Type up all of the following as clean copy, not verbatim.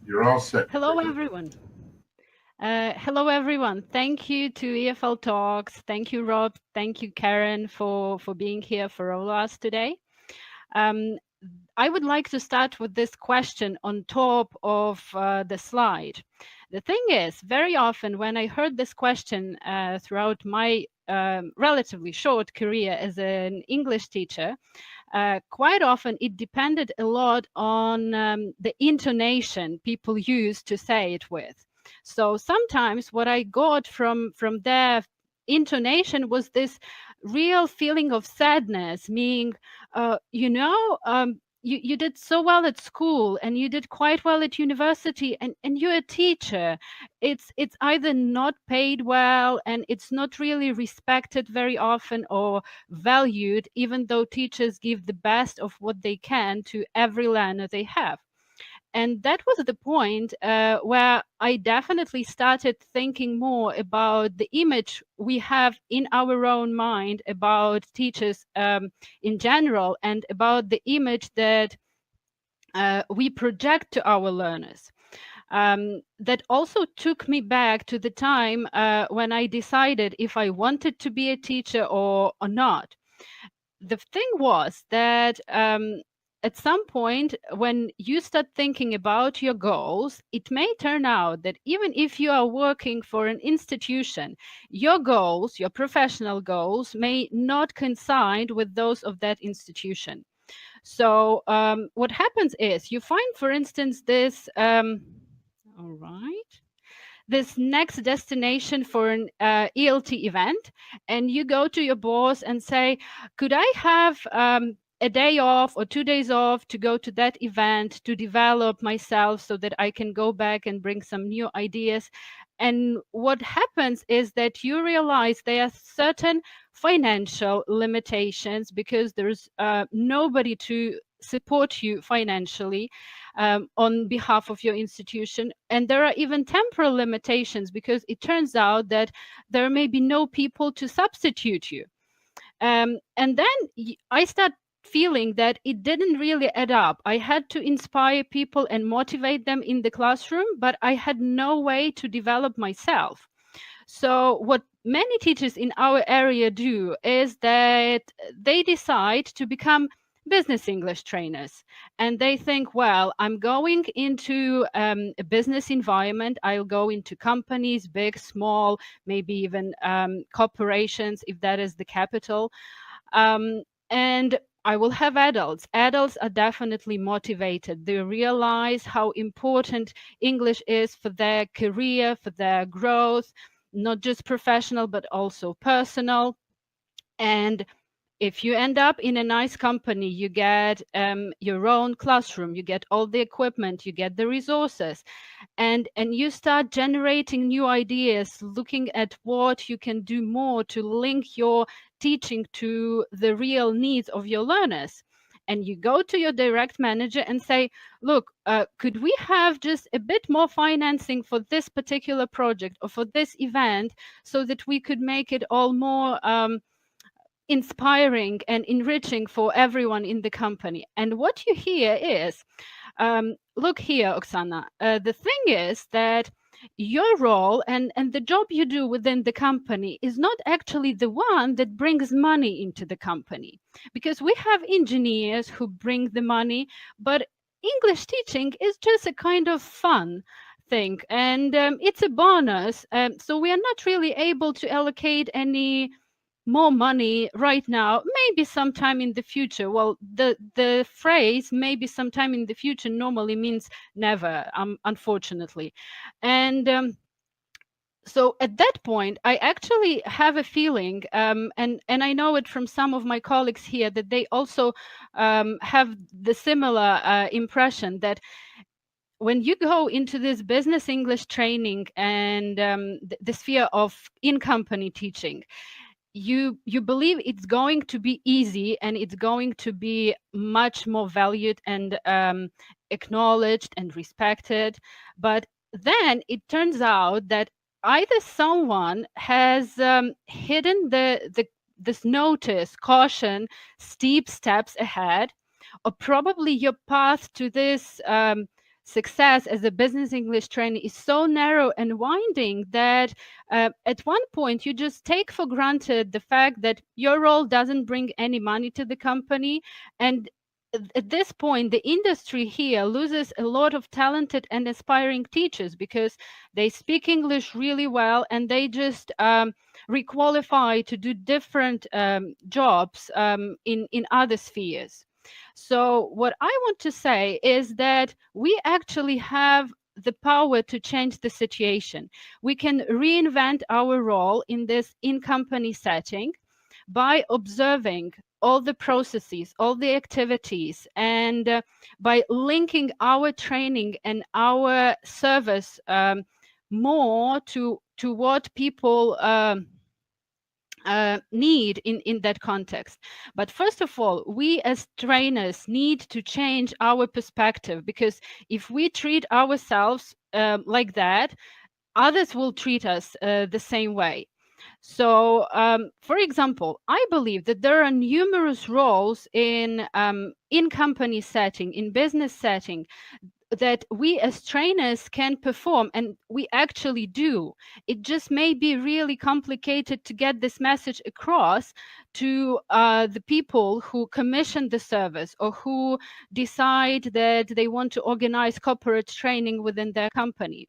You're all set. Hello, everyone. Hello, everyone. Thank you to EFL Talks. Thank you, Rob. Thank you, Karen, for being here for all of us today. Um, I would like to start with this question on top of the slide. The thing is, very often when I heard this question throughout my relatively short career as an English teacher, quite often it depended a lot on the intonation people used to say it with. So sometimes what I got from their intonation was this real feeling of sadness, meaning, you did so well at school and you did quite well at university, and you're a teacher. It's either not paid well and it's not really respected very often or valued, even though teachers give the best of what they can to every learner they have. And that was the point where I definitely started thinking more about the image we have in our own mind about teachers in general, and about the image that we project to our learners. That also took me back to the time when I decided if I wanted to be a teacher or not. The thing was that at some point, when you start thinking about your goals, it may turn out that even if you are working for an institution, your goals, your professional goals, may not coincide with those of that institution. So what happens is you find, for instance, this. All right, this next destination for an ELT event, and you go to your boss and say, could I have a day off or 2 days off to go to that event to develop myself so that I can go back and bring some new ideas? And what happens is that you realize there are certain financial limitations because there's nobody to support you financially on behalf of your institution. And there are even temporal limitations because it turns out that there may be no people to substitute you. And then I start feeling that it didn't really add up. I had to inspire people and motivate them in the classroom, but I had no way to develop myself. So what many teachers in our area do is that they decide to become business English trainers. And they think, well, I'm going into a business environment. I'll go into companies, big, small, maybe even corporations, if that is the capital. And I will have adults. Adults are definitely motivated. They realize how important English is for their career, for their growth, not just professional, but also personal. And if you end up in a nice company, you get your own classroom, you get all the equipment, you get the resources, and you start generating new ideas, looking at what you can do more to link your teaching to the real needs of your learners. And you go to your direct manager and say, look, could we have just a bit more financing for this particular project or for this event so that we could make it all more inspiring and enriching for everyone in the company? And what you hear is, look here, Oksana, the thing is that your role and the job you do within the company is not actually the one that brings money into the company, because we have engineers who bring the money, but English teaching is just a kind of fun thing, and it's a bonus. So we are not really able to allocate any more money right now, maybe sometime in the future. Well, the phrase maybe sometime in the future normally means never, unfortunately. And so at that point, I actually have a feeling, and I know it from some of my colleagues here, that they also have the similar impression, that when you go into this business English training and the sphere of in-company teaching, you believe it's going to be easy and it's going to be much more valued and acknowledged and respected. But then it turns out that either someone has hidden this notice, caution, steep steps ahead, or probably your path to this success as a business English trainer is so narrow and winding that at one point you just take for granted the fact that your role doesn't bring any money to the company. And at this point, the industry here loses a lot of talented and aspiring teachers because they speak English really well and they just requalify to do different jobs in other spheres. So what I want to say is that we actually have the power to change the situation. We can reinvent our role in this in-company setting by observing all the processes, all the activities, and by linking our training and our service more to what people need in that context. But first of all, we as trainers need to change our perspective, because if we treat ourselves like that, others will treat us the same way. So, for example, I believe that there are numerous roles in company setting, in business setting, that we as trainers can perform, and we actually do. It just may be really complicated to get this message across to the people who commission the service or who decide that they want to organize corporate training within their company.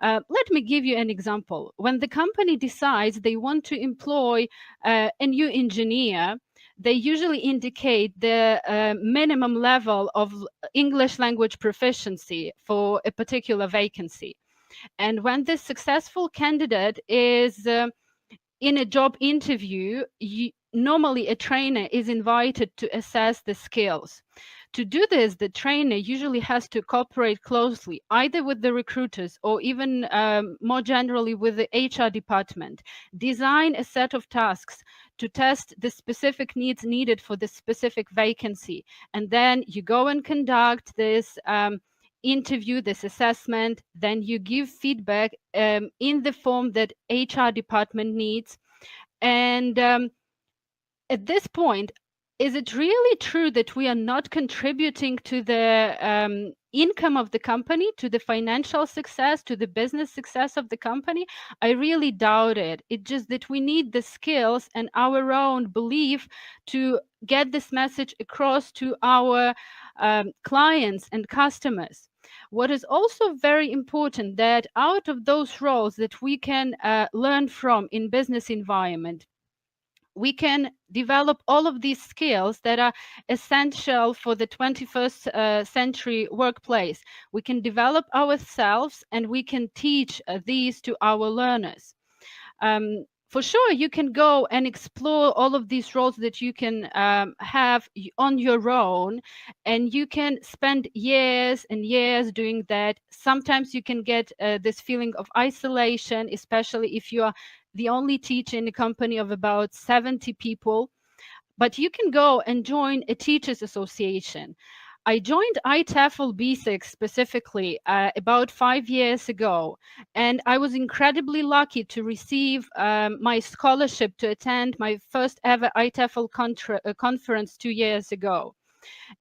Let me give you an example. When the company decides they want to employ a new engineer, they usually indicate the minimum level of English language proficiency for a particular vacancy. And when this successful candidate is in a job interview, normally a trainer is invited to assess the skills. To do this, the trainer usually has to cooperate closely, either with the recruiters or even more generally with the HR department, design a set of tasks to test the specific needs needed for the specific vacancy. And then you go and conduct this interview, this assessment, then you give feedback in the form that HR department needs. And at this point, is it really true that we are not contributing to the income of the company, to the financial success, to the business success of the company? I really doubt it. It's just that we need the skills and our own belief to get this message across to our clients and customers. What is also very important, that out of those roles that we can learn from in business environment, we can develop all of these skills that are essential for the 21st century workplace. We can develop ourselves and we can teach these to our learners. For sure, you can go and explore all of these roles that you can have on your own, and you can spend years and years doing that. Sometimes you can get this feeling of isolation, especially if you are the only teacher in a company of about 70 people. But you can go and join a teachers association. I joined ITEFL B6 specifically about 5 years ago, and I was incredibly lucky to receive my scholarship to attend my first ever ITEFL conference 2 years ago.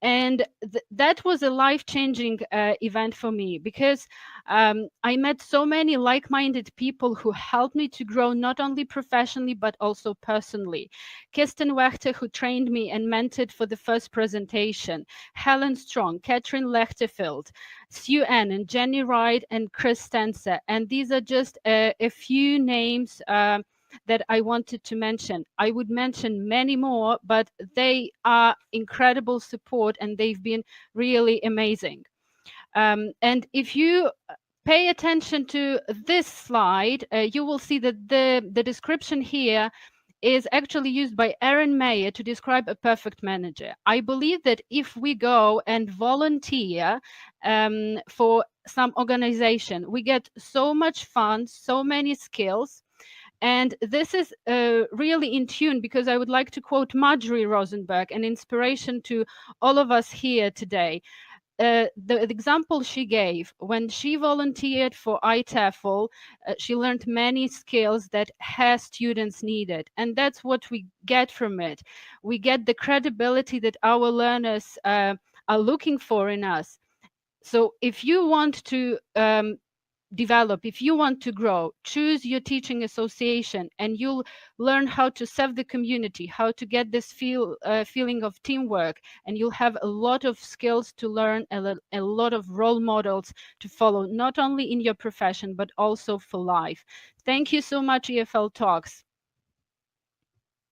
And that was a life-changing event for me, because I met so many like-minded people who helped me to grow not only professionally but also personally. Kirsten Wechter, who trained me and mentored for the first presentation, Helen Strong, Catherine Lechterfield, Sue Ann and Jenny Wright and Chris Stenser. And these are just a few names that I wanted to mention. I would mention many more, but they are incredible support and they've been really amazing. And if you pay attention to this slide, you will see that the description here is actually used by Erin Mayer to describe a perfect manager. I believe that if we go and volunteer for some organization, we get so much fun, so many skills. And this is really in tune, because I would like to quote Marjorie Rosenberg, an inspiration to all of us here today. The example she gave, when she volunteered for ITEFL, she learned many skills that her students needed. And that's what we get from it. We get the credibility that our learners are looking for in us. So if you want to develop, if you want to grow, choose your teaching association, and you'll learn how to serve the community, how to get this feeling of teamwork, and you'll have a lot of skills to learn, a lot of role models to follow, not only in your profession but also for life. Thank you so much, EFL Talks.